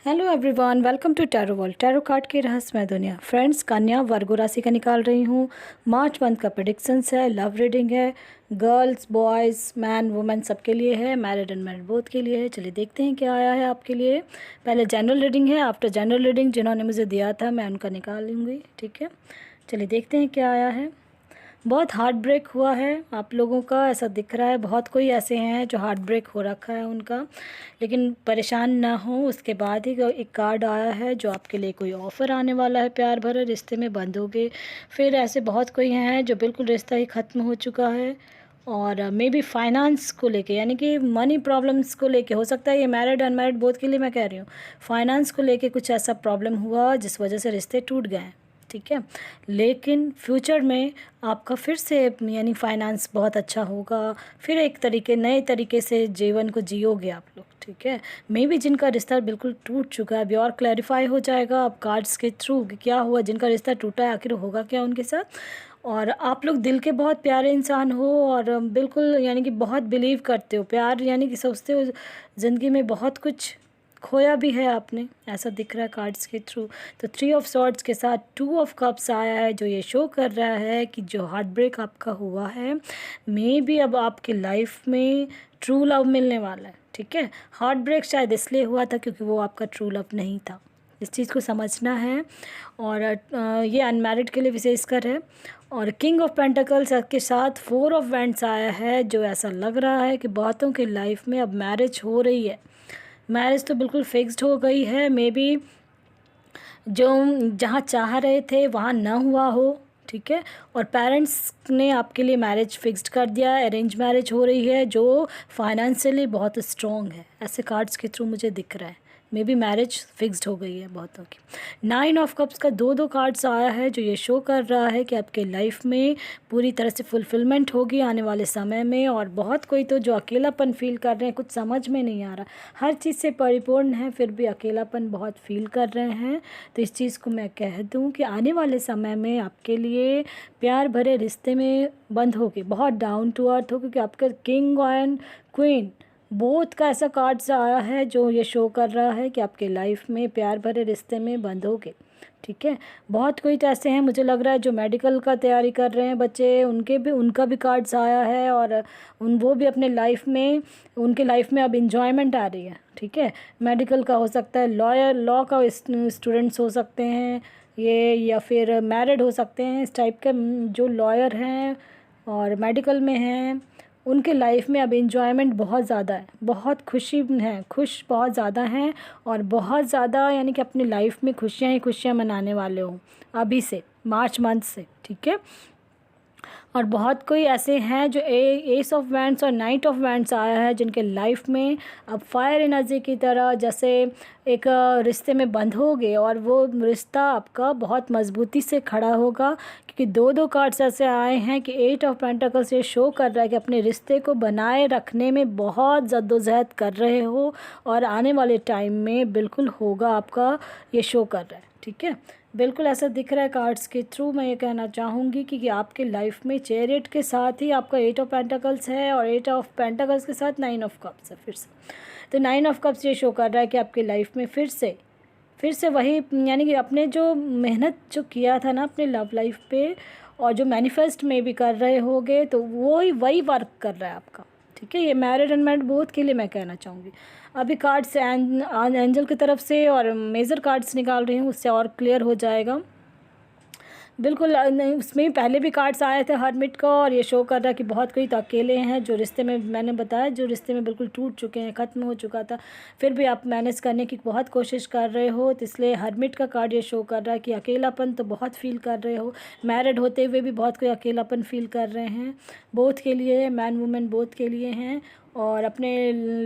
Hello everyone, welcome to tarot world. Tarot card की रहस्यमय दुनिया। फ्रेंड्स, कन्या वर्गो राशि का निकाल रही हूँ। मार्च मंथ का प्रेडिक्शंस है, लव रीडिंग है, गर्ल्स बॉयज़ मैन वुमेन सबके लिए है, मैरिड एंड मैरिड बोथ के लिए है। चलिए देखते हैं क्या आया है आपके लिए। पहले जनरल रीडिंग है, आफ्टर जनरल रीडिंग जिन्होंने मुझे दिया था मैं उनका निकाल लूँगी, ठीक है। चलिए देखते हैं क्या आया है। बहुत हार्ट ब्रेक हुआ है आप लोगों का, ऐसा दिख रहा है। बहुत कोई ऐसे हैं जो हार्ट ब्रेक हो रखा है उनका, लेकिन परेशान ना हो। उसके बाद ही एक कार्ड आया है जो आपके लिए कोई ऑफ़र आने वाला है, प्यार भरे रिश्ते में बंधोगे। फिर ऐसे बहुत कोई हैं जो बिल्कुल रिश्ता ही ख़त्म हो चुका है, और मे बी फाइनेंस को लेके, यानी कि मनी प्रॉब्लम्स को लेके हो सकता है। ये मैरिड अनमैरिड बोथ के लिए मैं कह रही हूँ। फाइनेंस को लेके कुछ ऐसा प्रॉब्लम हुआ जिस वजह से रिश्ते टूट गए हैं, ठीक है। लेकिन फ्यूचर में आपका फिर से यानी फाइनेंस बहुत अच्छा होगा। फिर एक नए तरीके से जीवन को जियोगे आप लोग, ठीक है। मे बी जिनका रिश्ता बिल्कुल टूट चुका है, अभी और क्लैरिफाई हो जाएगा अब कार्ड्स के थ्रू कि क्या हुआ, जिनका रिश्ता टूटा है आखिर होगा क्या उनके साथ। और आप लोग दिल के बहुत प्यारे इंसान हो, और बिल्कुल यानी कि बहुत बिलीव करते हो प्यार, यानी कि सोचते हो ज़िंदगी में बहुत कुछ खोया भी है आपने, ऐसा दिख रहा है कार्ड्स के थ्रू। तो 3 ऑफ सॉर्ड्स के साथ 2 ऑफ कप्स आया है, जो ये शो कर रहा है कि जो हार्ट ब्रेक आपका हुआ है, मे बी अब आपके लाइफ में ट्रू लव मिलने वाला है, ठीक है। हार्ट ब्रेक शायद इसलिए हुआ था क्योंकि वो आपका ट्रू लव नहीं था, इस चीज़ को समझना है। और ये अनमैरिड के लिए विशेषकर है। और किंग ऑफ पेंटिकल्स के साथ 4 ऑफ वैंड्स आया है, जो ऐसा लग रहा है कि बहुतों की लाइफ में अब मैरिज हो रही है। मैरिज तो बिल्कुल फिक्स्ड हो गई है, मे बी जो जहाँ चाह रहे थे वहाँ ना हुआ हो, ठीक है। और पेरेंट्स ने आपके लिए मैरिज फिक्स्ड कर दिया, अरेंज मैरिज हो रही है जो फाइनेंशियली बहुत स्ट्रॉन्ग है, ऐसे कार्ड्स के थ्रू मुझे दिख रहा है। मे बी मैरिज फिक्स्ड हो गई है बहुतों की। 9 ऑफ कप्स का दो कार्ड्स आया है, जो ये शो कर रहा है कि आपके लाइफ में पूरी तरह से फुलफिलमेंट होगी आने वाले समय में। और बहुत कोई तो जो अकेलापन फील कर रहे हैं, कुछ समझ में नहीं आ रहा, हर चीज़ से परिपूर्ण है फिर भी अकेलापन बहुत फील कर रहे हैं। तो इस चीज़ को मैं कह दूं कि आने वाले समय में आपके लिए प्यार भरे रिश्ते में बंद होगी, बहुत डाउन टू अर्थ हो, क्योंकि आपका किंग एंड क्वीन बोथ का ऐसा कार्ड्स आया है जो ये शो कर रहा है कि आपके लाइफ में प्यार भरे रिश्ते में बंधोगे, ठीक है। बहुत कोई तो ऐसे हैं, मुझे लग रहा है जो मेडिकल का तैयारी कर रहे हैं बच्चे, उनका भी कार्ड्स आया है। और वो भी अपने लाइफ में, उनके लाइफ में अब इंजॉयमेंट आ रही है, ठीक है। मेडिकल का हो सकता है, लॉ का स्टूडेंट्स हो सकते हैं ये, या फिर मैरिड हो सकते हैं, इस टाइप के जो लॉयर हैं और मेडिकल में हैं, उनके लाइफ में अब इंजॉयमेंट बहुत ज़्यादा है, बहुत खुशी है, खुश बहुत ज़्यादा हैं। और बहुत ज़्यादा यानी कि अपनी लाइफ में खुशियाँ ही खुशियाँ मनाने वाले हो अभी से, मार्च मंथ से, ठीक है। और बहुत कोई ऐसे हैं जो एस ऑफ वैंड्स और नाइट ऑफ वैंड्स आया है, जिनके लाइफ में अब फायर एनर्जी की तरह जैसे एक रिश्ते में बंधोगे, और वो रिश्ता आपका बहुत मजबूती से खड़ा होगा। क्योंकि दो कार्ड्स ऐसे आए हैं कि 8 ऑफ पेंटिकल्स ये शो कर रहा है कि अपने रिश्ते को बनाए रखने में बहुत जद्दोजहद कर रहे हो, और आने वाले टाइम में बिल्कुल होगा आपका, ये शो कर रहा है, ठीक है। बिल्कुल ऐसा दिख रहा है कार्ड्स के थ्रू। मैं ये कहना चाहूँगी कि आपके लाइफ में चैरियट के साथ ही आपका 8 ऑफ पेंटिकल्स है, और 8 ऑफ पेंटिकल्स के साथ 9 ऑफ कप्स है फिर से। तो 9 ऑफ कप्स ये शो कर रहा है कि आपकी लाइफ में फिर से वही, यानी कि आपने जो मेहनत जो किया था ना अपने लव लाइफ पे, और जो मैनिफेस्ट में भी कर रहे होगे, तो वही वर्क कर रहा है आपका, ठीक है। ये मैरिड अनमैरिड बोथ के लिए मैं कहना चाहूँगी। अभी कार्ड्स एंजल की तरफ से और मेजर कार्ड्स निकाल रही हूँ, उससे और क्लियर हो जाएगा। बिल्कुल नहीं, उसमें पहले भी कार्ड्स आए थे हर्मिट का, और ये शो कर रहा है कि बहुत कोई तो अकेले हैं जो रिश्ते में, मैंने बताया जो रिश्ते में बिल्कुल टूट चुके हैं, ख़त्म हो चुका था, फिर भी आप मैनेज करने की बहुत कोशिश कर रहे हो। तो इसलिए हर्मिट का कार्ड ये शो कर रहा है कि अकेलापन तो बहुत फील कर रहे हो, मैरिड होते हुए भी बहुत कोई अकेलापन फील कर रहे हैं। बोथ के लिए, मैन वुमेन बोथ के लिए हैं। और अपने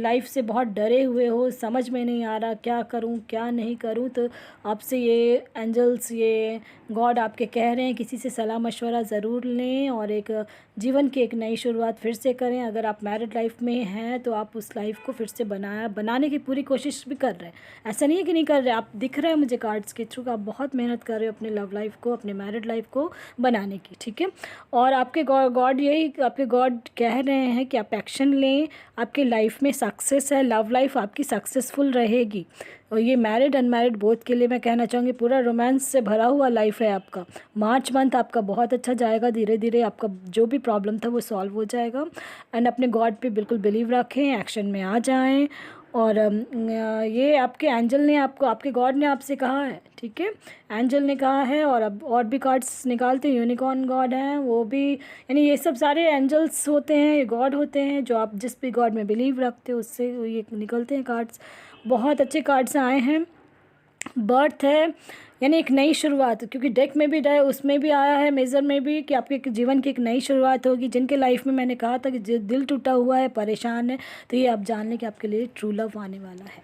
लाइफ से बहुत डरे हुए हो, समझ में नहीं आ रहा क्या करूं क्या नहीं करूं। तो आपसे ये एंजल्स, ये गॉड आपके कह रहे हैं किसी से सलाह मशवरा ज़रूर लें, और एक जीवन की एक नई शुरुआत फिर से करें। अगर आप मैरिड लाइफ में हैं तो आप उस लाइफ को फिर से बनाने की पूरी कोशिश भी कर रहे हैं, ऐसा नहीं है कि नहीं कर रहे। आप दिख रहे हैं मुझे कार्ड्स के थ्रू, आप बहुत मेहनत कर रहे हो अपने लव लाइफ को, अपने मैरिड लाइफ को बनाने की, ठीक है। और आपके गॉड यही, आपके गॉड कह रहे हैं कि आप एक्शन लें, आपकी लाइफ में सक्सेस है, लव लाइफ आपकी सक्सेसफुल रहेगी। और ये मैरिड अनमैरिड बोथ के लिए मैं कहना चाहूँगी, पूरा रोमांस से भरा हुआ लाइफ है आपका। मार्च मंथ आपका बहुत अच्छा जाएगा, धीरे धीरे आपका जो भी प्रॉब्लम था वो सॉल्व हो जाएगा। एंड अपने गॉड पे बिल्कुल बिलीव रखें, एक्शन में आ जाएं। और ये आपके एंजल ने आपको, आपके गॉड ने आपसे कहा है, ठीक है, एंजल ने कहा है। और अब और भी कार्ड्स निकालते हैं, यूनिकॉर्न गॉड हैं वो भी, यानी ये सब सारे एंजल्स होते हैं, ये गॉड होते हैं जो आप जिस भी गॉड में बिलीव रखते हो उससे ये निकलते हैं कार्ड्स। बहुत अच्छे कार्ड्स आए हैं। बर्थ है यानी एक नई शुरुआत, क्योंकि डेक में भी रहे उसमें भी आया है, मेज़र में भी, कि आपके जीवन की एक नई शुरुआत होगी। जिनके लाइफ में मैंने कहा था कि दिल टूटा हुआ है, परेशान है, तो ये आप जान लें कि आपके लिए ट्रू लव आने वाला है।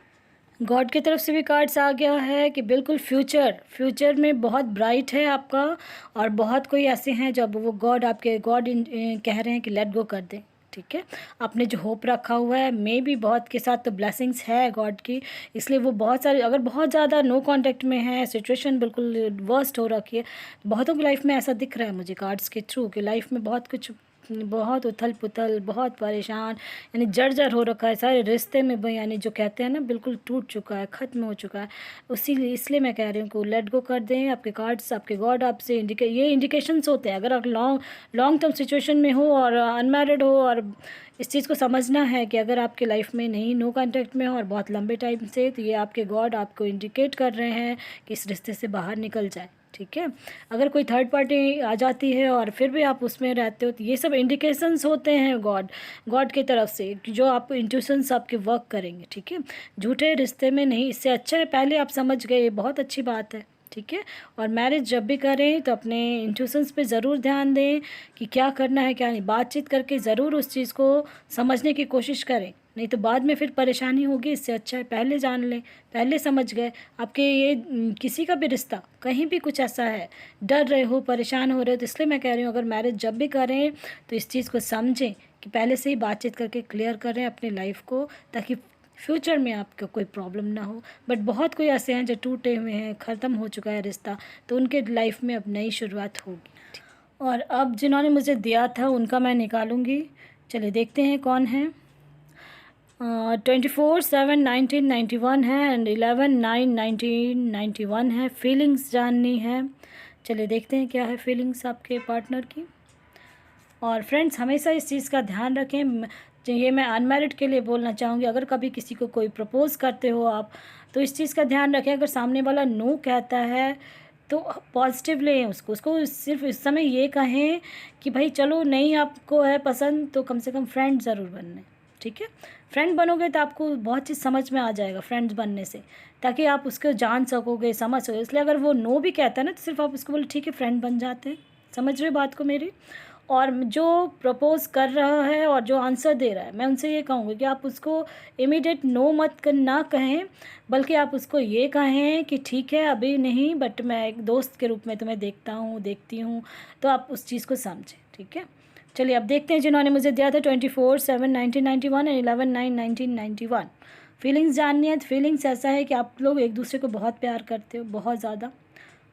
गॉड की तरफ से भी कार्ड्स आ गया है कि बिल्कुल फ्यूचर में बहुत ब्राइट है आपका। और बहुत कोई ऐसे हैं जब वो गॉड आपके गॉड कह रहे हैं कि लेट गो कर दें, ठीक है। आपने जो होप रखा हुआ है, मे भी बहुत के साथ तो ब्लेसिंग्स है गॉड की, इसलिए वो बहुत सारे, अगर बहुत ज़्यादा नो कांटेक्ट में है, सिचुएशन बिल्कुल वर्स्ट हो रखी है, बहुतों की लाइफ में ऐसा दिख रहा है मुझे कार्ड्स के थ्रू कि लाइफ में बहुत कुछ, बहुत उथल पुथल, बहुत परेशान, यानी जर्जर हो रखा है सारे रिश्ते में भी, यानी जो कहते हैं ना बिल्कुल टूट चुका है, ख़त्म हो चुका है। इसलिए मैं कह रही हूँ कि लेट गो कर दें। आपके कार्ड्स, आपके गॉड आपसे ये इंडिकेशंस होते हैं। अगर आप लॉन्ग टर्म सिचुएशन में हो और अनमैरिड हो, और इस चीज़ को समझना है कि अगर आपके लाइफ में नहीं, नो कांटेक्ट में हो और बहुत लंबे टाइम से, तो ये आपके गॉड आपको इंडिकेट कर रहे हैं कि इस रिश्ते से बाहर निकल जाए, ठीक है। अगर कोई थर्ड पार्टी आ जाती है और फिर भी आप उसमें रहते हो, तो ये सब इंडिकेशंस होते हैं गॉड की तरफ से, कि जो आप इंट्यूशंस आपके वर्क करेंगे, ठीक है। झूठे रिश्ते में नहीं, इससे अच्छा है पहले आप समझ गए, ये बहुत अच्छी बात है, ठीक है। और मैरिज जब भी करें तो अपने इंट्यूशंस पे ज़रूर ध्यान दें कि क्या करना है क्या नहीं, बातचीत करके ज़रूर उस चीज़ को समझने की कोशिश करें, नहीं तो बाद में फिर परेशानी होगी। इससे अच्छा है पहले जान लें, पहले समझ गए। आपके ये किसी का भी रिश्ता कहीं भी कुछ ऐसा है, डर रहे हो, परेशान हो रहे हो, तो इसलिए मैं कह रही हूँ अगर मैरिज जब भी करें तो इस चीज़ को समझें कि पहले से ही बातचीत करके क्लियर करें अपनी लाइफ को, ताकि फ्यूचर में आपका कोई प्रॉब्लम ना हो। बट बहुत कोई ऐसे हैं जो टूटे हुए हैं, ख़त्म हो चुका है रिश्ता, तो उनके लाइफ में अब नई शुरुआत होगी। और अब जिन्होंने मुझे दिया था उनका मैं निकालूंगी। चलिए देखते हैं कौन है। 24/7/1991 है एंड 11/9/1991 है। फीलिंग्स जाननी है, चलिए देखते हैं क्या है फीलिंग्स आपके पार्टनर की। और फ्रेंड्स हमेशा इस चीज़ का ध्यान रखें, ये मैं अनमैरिड के लिए बोलना चाहूँगी, अगर कभी किसी को कोई प्रपोज़ करते हो आप, तो इस चीज़ का ध्यान रखें, अगर सामने वाला नो कहता है तो पॉजिटिव लें उसको सिर्फ इस समय ये कहें कि भाई चलो नहीं आपको है पसंद तो कम से कम फ्रेंड ज़रूर बनने, ठीक है। फ्रेंड बनोगे तो आपको बहुत चीज़ समझ में आ जाएगा फ्रेंड्स बनने से, ताकि आप उसको जान सकोगे, समझ सकोगे। इसलिए अगर वो नो भी कहता है ना, तो सिर्फ आप उसको बोलो ठीक है, फ्रेंड बन जाते हैं। समझ रहे बात को मेरी। और जो प्रपोज़ कर रहा है और जो आंसर दे रहा है, मैं उनसे ये कहूँगी कि आप उसको इमीडिएट नो ना कहें, बल्कि आप उसको ये कहें कि ठीक है अभी नहीं, बट मैं एक दोस्त के रूप में तुम्हें देखती हूँ, तो आप उस चीज़ को समझें, ठीक है। चलिए अब देखते हैं जिन्होंने मुझे दिया था 24/7/1991 एंड 11/9/1991। फीलिंग्स जाननी है, तो फीलिंग्स ऐसा है कि आप लोग एक दूसरे को बहुत प्यार करते हो, बहुत ज़्यादा,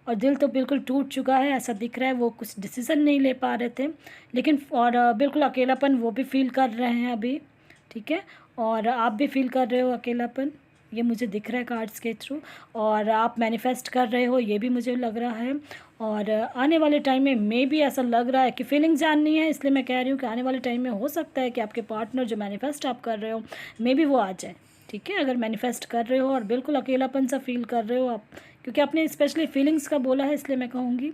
और दिल तो बिल्कुल टूट चुका है, ऐसा दिख रहा है। वो कुछ डिसीज़न नहीं ले पा रहे थे, लेकिन और बिल्कुल अकेलापन वो भी फील कर रहे हैं अभी, ठीक है। और आप भी फील कर रहे हो अकेलापन, ये मुझे दिख रहा है कार्ड्स के थ्रू। और आप मैनिफेस्ट कर रहे हो, ये भी मुझे लग रहा है। और आने वाले टाइम में भी ऐसा लग रहा है कि फीलिंग्स जाननी है, इसलिए मैं कह रही हूँ कि आने वाले टाइम में हो सकता है कि आपके पार्टनर जो मैनिफेस्ट आप कर रहे हो, भी वो आ जाए, ठीक है। अगर मैनिफेस्ट कर रहे हो और बिल्कुल अकेलापन सा फील कर रहे हो आप, क्योंकि आपने स्पेशली फीलिंग्स का बोला है, इसलिए मैं कहूँगी।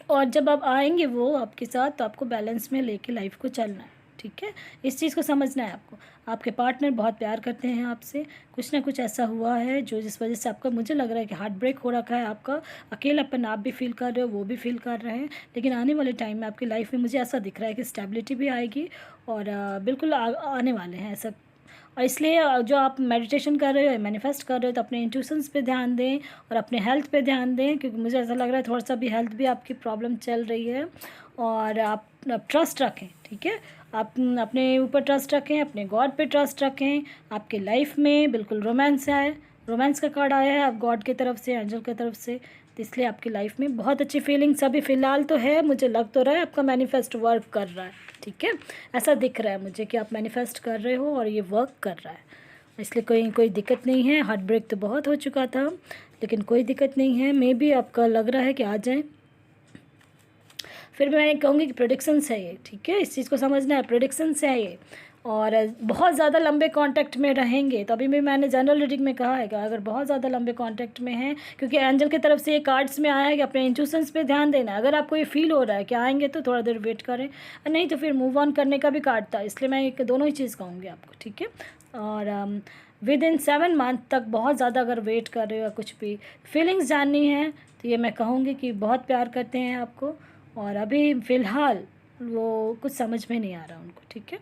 और जब आप आएंगे वो आपके साथ, तो आपको बैलेंस में लेके लाइफ को चलना है, ठीक है। इस चीज़ को समझना है आपको। आपके पार्टनर बहुत प्यार करते हैं आपसे, कुछ ना कुछ ऐसा हुआ है जो जिस वजह से आपका, मुझे लग रहा है कि हार्ट ब्रेक हो रखा है आपका। अकेलापन आप भी फील कर रहे हो, वो भी फील कर रहे हैं, लेकिन आने वाले टाइम में आपकी लाइफ में मुझे ऐसा दिख रहा है कि स्टेबिलिटी भी आएगी, और बिल्कुल आने वाले हैं ऐसा। और इसलिए जो आप मेडिटेशन कर रहे हो, मैनिफेस्ट कर रहे हो, तो अपने इंट्यूशंस पे ध्यान दें और अपने हेल्थ पे ध्यान दें, क्योंकि मुझे ऐसा लग रहा है थोड़ा सा भी हेल्थ भी आपकी प्रॉब्लम चल रही है। और आप ट्रस्ट रखें, ठीक है। आप अपने ऊपर ट्रस्ट रखें, अपने गॉड पे ट्रस्ट रखें। आपके लाइफ में बिल्कुल रोमांस है, रोमांस का कार्ड आया है आप गॉड की तरफ से, एंजल की तरफ से, तो इसलिए आपकी लाइफ में बहुत अच्छी फीलिंग्स अभी फ़िलहाल तो है, मुझे लग तो रहा है आपका मैनिफेस्ट वर्क कर रहा है, ठीक है। ऐसा दिख रहा है मुझे कि आप मैनिफेस्ट कर रहे हो और ये वर्क कर रहा है, इसलिए कोई दिक्कत नहीं है। हार्ट ब्रेक तो बहुत हो चुका था, लेकिन कोई दिक्कत नहीं है। मे बी आपका लग रहा है कि आ जाए। फिर मैं कहूँगी कि प्रेडिक्शंस है ये, ठीक है, इस चीज़ को समझना है, प्रेडिक्शंस है ये। और बहुत ज़्यादा लंबे कांटेक्ट में रहेंगे तो अभी भी मैंने जनरल रीडिंग में कहा है कि अगर बहुत ज़्यादा लंबे कांटेक्ट में हैं, क्योंकि एंजल की तरफ से ये कार्ड्स में आया है कि अपने इंट्यूशंस पे ध्यान देना है। अगर आपको ये फील हो रहा है कि आएंगे तो थोड़ा देर वेट करें, नहीं तो फिर मूव ऑन करने का भी कार्ड था, इसलिए मैं एक दोनों ही चीज़ कहूँगी आपको, ठीक है। और विद इन 7 मंथ तक बहुत ज़्यादा अगर वेट कर रहे हो या कुछ भी फीलिंग्स जाननी है तो ये मैं कहूँगी कि बहुत प्यार करते हैं आपको, और अभी फ़िलहाल वो कुछ समझ में नहीं आ रहा उनको, ठीक है।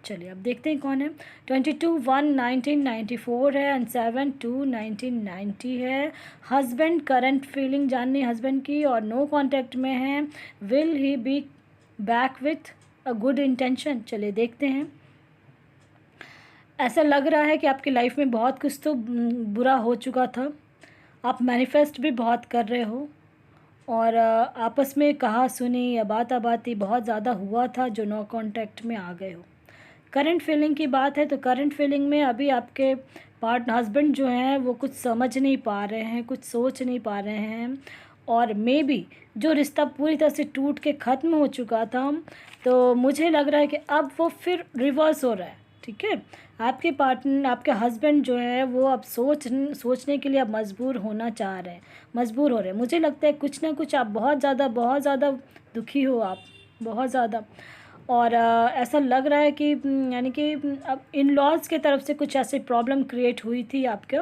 चलिए अब देखते हैं कौन है। 22/1/1994 है एंड 7/2/1990 है। हस्बैंड करंट फीलिंग जाननी है हस्बैंड की, और नो कांटेक्ट में है। Will he be back with a good intention. चलिए देखते हैं। ऐसा लग रहा है कि आपकी लाइफ में बहुत कुछ तो बुरा हो चुका था, आप मैनिफेस्ट भी बहुत कर रहे हो, और आपस में कहा सुनी या बाती बहुत ज़्यादा हुआ था जो नो कांटेक्ट में आ गए हो। करंट फीलिंग की बात है तो करंट फीलिंग में अभी आपके हस्बैंड जो हैं वो कुछ समझ नहीं पा रहे हैं, कुछ सोच नहीं पा रहे हैं, और मे बी जो रिश्ता पूरी तरह से टूट के ख़त्म हो चुका था, तो मुझे लग रहा है कि अब वो फिर रिवर्स हो रहा है, ठीक है। आपके पार्टनर, आपके हस्बैंड जो है वो अब सोचने के लिए अब मजबूर होना चाह रहे हैं, मजबूर हो रहे हैं। मुझे लगता है कुछ ना कुछ आप बहुत ज़्यादा दुखी हो आप, बहुत ज़्यादा। और ऐसा लग रहा है कि यानी कि अब इन लॉज के तरफ से कुछ ऐसी प्रॉब्लम क्रिएट हुई थी आपके,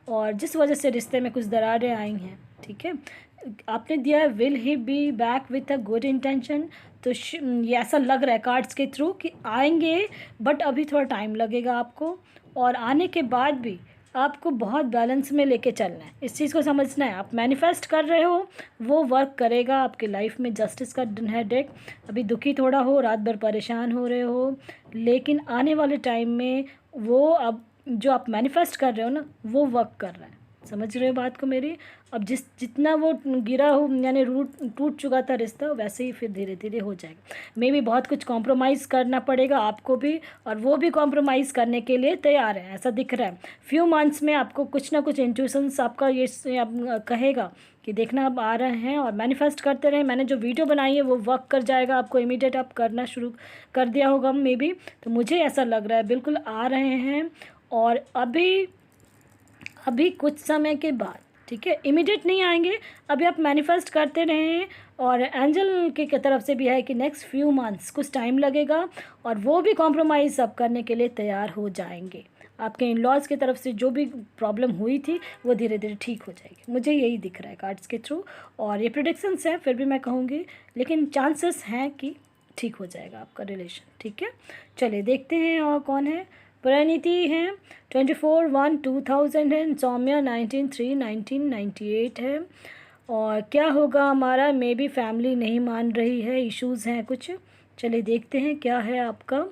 और जिस वजह से रिश्ते में कुछ दरारें आई हैं, ठीक है। आपने दिया है will he be back with a good intention, तो ये ऐसा लग रहा है कार्ड्स के थ्रू कि आएंगे, बट अभी थोड़ा टाइम लगेगा आपको, और आने के बाद भी आपको बहुत बैलेंस में लेके चलना है। इस चीज़ को समझना है, आप मैनिफेस्ट कर रहे हो वो वर्क करेगा आपकी लाइफ में। जस्टिस का है डेक। अभी दुखी थोड़ा हो, रात भर परेशान हो रहे हो, लेकिन आने वाले टाइम में वो अब जो आप मैनिफेस्ट कर रहे हो ना वो वर्क कर रहा है। समझ रहे हो बात को मेरी। अब जितना वो गिरा हो यानी टूट चुका था रिश्ता, वैसे ही फिर धीरे धीरे हो जाएगा। मे भी बहुत कुछ कॉम्प्रोमाइज़ करना पड़ेगा आपको भी, और वो भी कॉम्प्रोमाइज़ करने के लिए तैयार है, ऐसा दिख रहा है। फ्यू मंथ्स में आपको कुछ ना कुछ इंट्यूशंस आपका ये कहेगा कि देखना अब आ रहे हैं, और मैनिफेस्ट करते रहे। मैंने जो वीडियो बनाई है वो वर्क कर जाएगा, आपको इमीडिएट आप करना शुरू कर दिया होगा मे बी, तो मुझे ऐसा लग रहा है बिल्कुल आ रहे हैं। और अभी कुछ समय के बाद, ठीक है, इमीडिएट नहीं आएंगे, अभी आप मैनिफेस्ट करते रहें। और एंजल की तरफ से भी है कि नेक्स्ट फ्यू मंथ्स कुछ टाइम लगेगा, और वो भी कॉम्प्रोमाइज़ अब करने के लिए तैयार हो जाएंगे। आपके इन लॉज की तरफ से जो भी प्रॉब्लम हुई थी वो धीरे धीरे ठीक हो जाएगी, मुझे यही दिख रहा है कार्ड्स के थ्रू। और ये प्रेडिक्शंस हैं फिर भी मैं कहूँगी, लेकिन चांसेस हैं कि ठीक हो जाएगा आपका रिलेशन, ठीक है। चलिए देखते हैं और कौन है। परिणीति है 24/1/2000 है। सौम्या 19/3/1998 है। और क्या होगा हमारा, मे बी फैमिली नहीं मान रही है, इश्यूज़ हैं कुछ। चलिए देखते हैं क्या है आपका।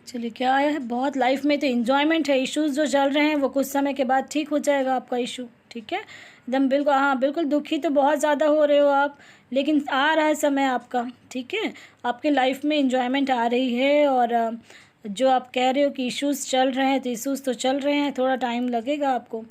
चलिए क्या है, बहुत लाइफ में तो इन्जॉयमेंट है, इश्यूज़ जो चल रहे हैं वो कुछ समय के बाद ठीक हो जाएगा आपका इशू, ठीक है एकदम बिल्कुल। हाँ बिल्कुल, दुखी तो बहुत ज़्यादा हो रहे हो आप, लेकिन आ रहा है समय आपका, ठीक है। आपके लाइफ में इन्जॉयमेंट आ रही है, और जो आप कह रहे हो कि इश्यूज़ चल रहे हैं, तो इश्यूज़ तो चल रहे हैं, थोड़ा टाइम लगेगा आपको,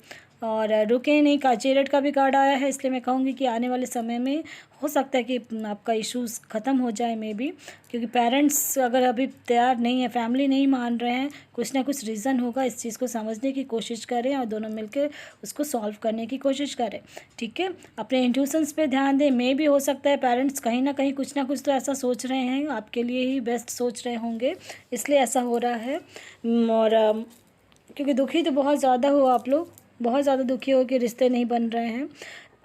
और रुके नहीं। का चेरेट का भी कार्ड आया है, इसलिए मैं कहूँगी कि आने वाले समय में हो सकता है कि आपका इश्यूज़ ख़त्म हो जाए मे बी, क्योंकि पेरेंट्स अगर अभी तैयार नहीं है, फैमिली नहीं मान रहे हैं, कुछ ना कुछ रीज़न होगा। इस चीज़ को समझने की कोशिश करें और दोनों मिलकर उसको सॉल्व करने की कोशिश करें, ठीक है। अपने इंट्यूशंस पे ध्यान दें। मे भी हो सकता है पेरेंट्स कहीं ना कहीं कुछ ना कुछ तो ऐसा सोच रहे हैं, आपके लिए ही बेस्ट सोच रहे होंगे, इसलिए ऐसा हो रहा है। और क्योंकि दुखी तो बहुत ज़्यादा हो आप लोग, बहुत ज़्यादा दुखी हो कि रिश्ते नहीं बन रहे हैं।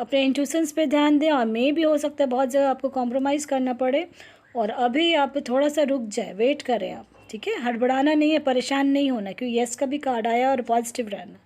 अपने इंट्यूशंस पे ध्यान दें, और मे भी हो सकता है बहुत ज़्यादा आपको कॉम्प्रोमाइज़ करना पड़े, और अभी आप थोड़ा सा रुक जाए, वेट करें आप, ठीक है। हड़बड़ाना नहीं है, परेशान नहीं होना, क्योंकि यस का भी कार्ड आया, और पॉजिटिव रहना।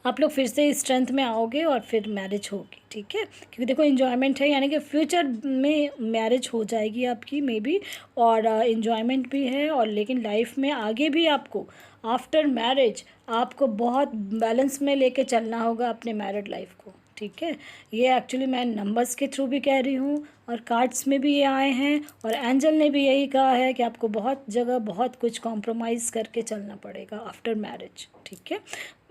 आप लोग फिर से स्ट्रेंथ में आओगे और फिर मैरिज होगी, ठीक है। क्योंकि देखो इन्जॉयमेंट है, यानी कि फ्यूचर में मैरिज हो जाएगी आपकी मे बी, और इन्जॉयमेंट भी है, और लेकिन लाइफ में आगे भी आपको आफ्टर मैरिज आपको बहुत बैलेंस में लेके चलना होगा अपने मैरिड लाइफ को, ठीक है। ये एक्चुअली मैं नंबर्स के थ्रू भी कह रही हूँ, और कार्ड्स में भी ये आए हैं, और एंजल ने भी यही कहा है कि आपको बहुत जगह बहुत कुछ कॉम्प्रोमाइज़ करके चलना पड़ेगा आफ्टर मैरिज, ठीक है।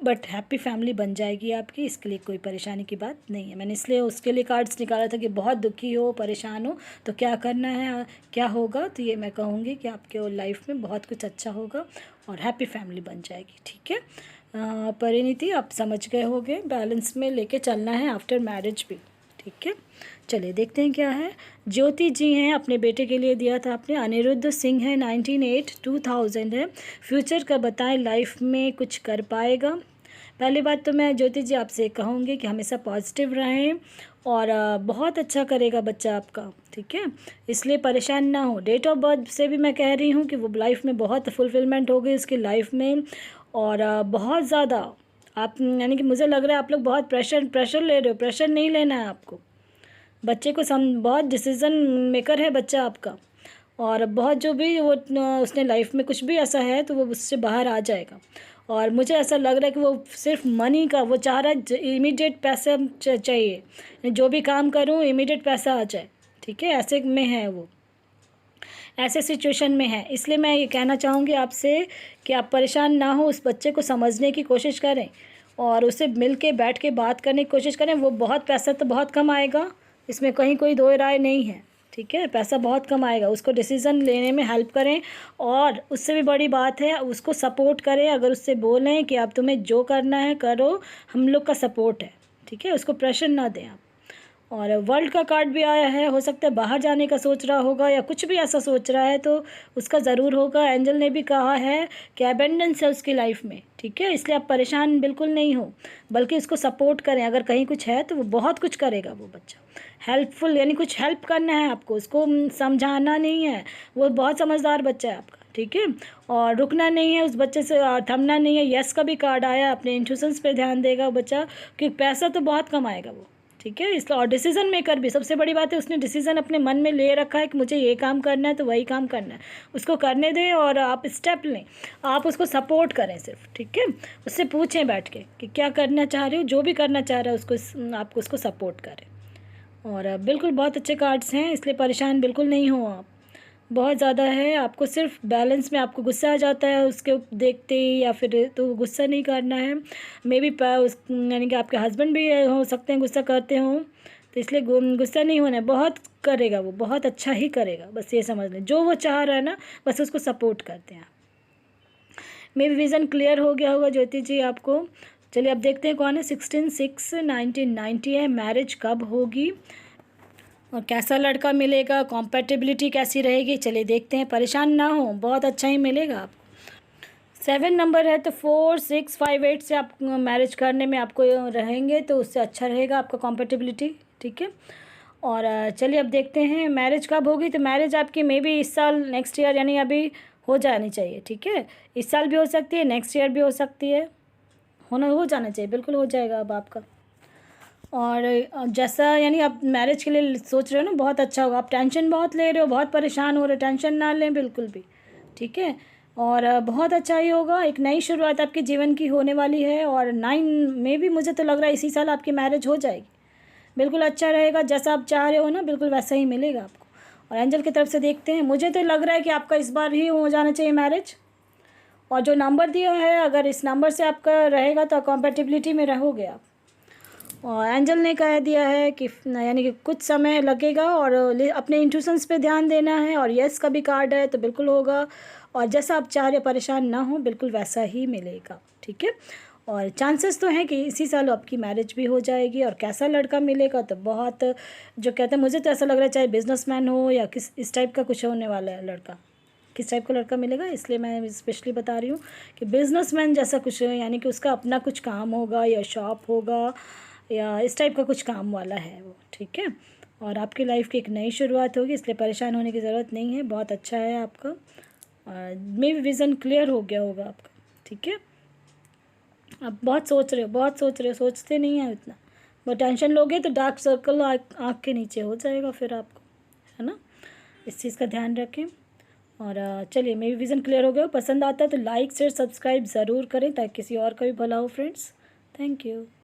बट हैप्पी फैमिली बन जाएगी आपकी, इसके लिए कोई परेशानी की बात नहीं है। मैंने इसलिए उसके लिए कार्ड्स निकाला था कि बहुत दुखी हो, परेशान हो, तो क्या करना है, क्या होगा। तो ये मैं कहूँगी कि आपके लाइफ में बहुत कुछ अच्छा होगा और हैप्पी फैमिली बन जाएगी, ठीक है। परिणीति, आप समझ गए होंगे, बैलेंस में लेके चलना है आफ्टर मैरिज भी, ठीक है। चलिए देखते हैं क्या है। ज्योति जी हैं, अपने बेटे के लिए दिया था आपने। अनिरुद्ध सिंह है, 1908-2000 है। फ्यूचर का बताएं, लाइफ में कुछ कर पाएगा। पहली बात तो मैं ज्योति जी आपसे कहूँगी कि हमेशा पॉजिटिव रहें, और बहुत अच्छा करेगा बच्चा आपका, ठीक है। इसलिए परेशान ना हो। डेट ऑफ बर्थ से भी मैं कह रही हूँ कि वो लाइफ में बहुत फुलफिलमेंट होगी उसकी लाइफ में, और बहुत ज़्यादा आप, यानी कि मुझे लग रहा है आप लोग बहुत प्रेशर ले रहे हो। प्रेशर नहीं लेना है आपको। बच्चे को बहुत डिसीज़न मेकर है बच्चा आपका, और बहुत जो भी वो उसने लाइफ में कुछ भी ऐसा है तो वो उससे बाहर आ जाएगा। और मुझे ऐसा लग रहा है कि वो सिर्फ मनी का वो चाह रहा है, इमीडिएट पैसा चाहिए। जो भी काम करूँ इमीडिएट पैसा आ जाए, ठीक है। ऐसे में है वो, ऐसे सिचुएशन में है। इसलिए मैं ये कहना चाहूँगी आपसे कि आप परेशान ना हो, उस बच्चे को समझने की कोशिश करें और उससे मिल के बैठ के बात करने की कोशिश करें। वो बहुत पैसा तो बहुत कम आएगा, इसमें कहीं कोई दो राय नहीं है, ठीक है। पैसा बहुत कम आएगा, उसको डिसीज़न लेने में हेल्प करें, और उससे भी बड़ी बात है उसको सपोर्ट करें। अगर उससे बोलें कि आप तुम्हें जो करना है करो, हम लोग का सपोर्ट है, ठीक है। उसको प्रेशर ना दें आप। और वर्ल्ड का कार्ड भी आया है, हो सकता है बाहर जाने का सोच रहा होगा या कुछ भी ऐसा सोच रहा है, तो उसका ज़रूर होगा। एंजल ने भी कहा है कि अबेंडेंस है उसकी लाइफ में, ठीक है। इसलिए आप परेशान बिल्कुल नहीं हो, बल्कि उसको सपोर्ट करें। अगर कहीं कुछ है तो वो बहुत कुछ करेगा वो बच्चा, हेल्पफुल, यानी कुछ हेल्प करना है आपको, उसको समझाना नहीं है। वो बहुत समझदार बच्चा है आपका, ठीक है। और रुकना नहीं है उस बच्चे से, और थमना नहीं है। यस का भी कार्ड आया, अपने इंट्यूशंस पे ध्यान देगा बच्चा, क्योंकि पैसा तो बहुत कमाएगा वो, ठीक है। इसलिए और डिसीज़न मेकर भी, सबसे बड़ी बात है उसने डिसीज़न अपने मन में ले रखा है कि मुझे ये काम करना है, तो वही काम करना है। उसको करने दें और आप स्टेप लें, आप उसको सपोर्ट करें सिर्फ, ठीक है। उससे पूछें बैठ के कि क्या करना चाह रहे हो, जो भी करना चाह रहा है उसको, आपको उसको सपोर्ट करें। और बिल्कुल बहुत अच्छे कार्ड्स हैं, इसलिए परेशान बिल्कुल नहीं हो आप। बहुत ज़्यादा है, आपको सिर्फ बैलेंस में आपको गुस्सा आ जाता है उसके देखते ही, या फिर तो गुस्सा नहीं करना है। मे बी यानी कि आपके हस्बैंड भी हो सकते हैं गुस्सा करते हों, तो इसलिए गुस्सा नहीं होना है। बहुत करेगा वो, बहुत अच्छा ही करेगा, बस ये समझ लें। जो वो चाह रहा है ना, बस उसको सपोर्ट करते हैं। मे बी विज़न क्लियर हो गया होगा ज्योति जी आपको। चलिए अब देखते हैं कौन है। 16/6/1990 है। मैरिज कब होगी और कैसा लड़का मिलेगा, कॉम्पैटिबिलिटी कैसी रहेगी, चलिए देखते हैं। परेशान ना हो, बहुत अच्छा ही मिलेगा आपको। 7 नंबर है, तो 4, 6, 5, 8 से आप मैरिज करने में आपको रहेंगे, तो उससे अच्छा रहेगा आपका कॉम्पैटिबिलिटी, ठीक है। और चलिए अब देखते हैं मैरिज कब होगी। तो मैरिज आपकी मे बी इस साल, नेक्स्ट ईयर, यानी अभी हो जानी चाहिए, ठीक है। इस साल भी हो सकती है, नेक्स्ट ईयर भी हो सकती है, हो जाना चाहिए, बिल्कुल हो जाएगा अब आपका। और जैसा, यानी आप मैरिज के लिए सोच रहे हो ना, बहुत अच्छा होगा। आप टेंशन बहुत ले रहे हो, बहुत परेशान हो रहे हो, टेंशन ना लें बिल्कुल भी, ठीक है। और बहुत अच्छा ही होगा। एक नई शुरुआत आपके जीवन की होने वाली है, और 9 में भी मुझे तो लग रहा है इसी साल आपकी मैरिज हो जाएगी। बिल्कुल अच्छा रहेगा, जैसा आप चाह रहे हो ना, बिल्कुल वैसा ही मिलेगा आपको। और एंजल की तरफ से देखते हैं, मुझे तो लग रहा है कि आपका इस बार ही हो जाना चाहिए मैरिज। और जो नंबर दिया है, अगर इस नंबर से आपका रहेगा तो कॉम्पैटिबिलिटी में रहोगे आप। और एंजल ने कह दिया है कि यानी कि कुछ समय लगेगा, और अपने इंट्यूशंस पे ध्यान देना है। और यस का भी कार्ड है, तो बिल्कुल होगा। और जैसा आप चाह रहे, परेशान ना हो, बिल्कुल वैसा ही मिलेगा, ठीक है। और चांसेस तो हैं कि इसी साल आपकी मैरिज भी हो जाएगी। और कैसा लड़का मिलेगा, तो बहुत, जो कहते हैं, मुझे तो ऐसा लग रहा है चाहे बिजनेसमैन हो या किस इस टाइप का कुछ होने वाला है लड़का, किस टाइप का लड़का मिलेगा, इसलिए मैं स्पेशली बता रही हूँ कि बिजनेसमैन जैसा कुछ, यानी कि उसका अपना कुछ काम होगा या शॉप होगा या इस टाइप का कुछ काम वाला है वो, ठीक है। और आपकी लाइफ की एक नई शुरुआत होगी, इसलिए परेशान होने की ज़रूरत नहीं है, बहुत अच्छा है आपका। मे भी विज़न क्लियर हो गया होगा आपका, ठीक है। अब बहुत सोच रहे हो, बहुत सोच रहे हो, सोचते नहीं हैं इतना। बहुत टेंशन लोगे तो डार्क सर्कल आँख के नीचे हो जाएगा फिर आपको, है ना। इस चीज़ का ध्यान रखें। और चलिए, मेरी विज़न क्लियर हो गया। पसंद आता है तो लाइक शेयर सब्सक्राइब ज़रूर करें ताकि किसी और का भी भला हो फ्रेंड्स। Thank you.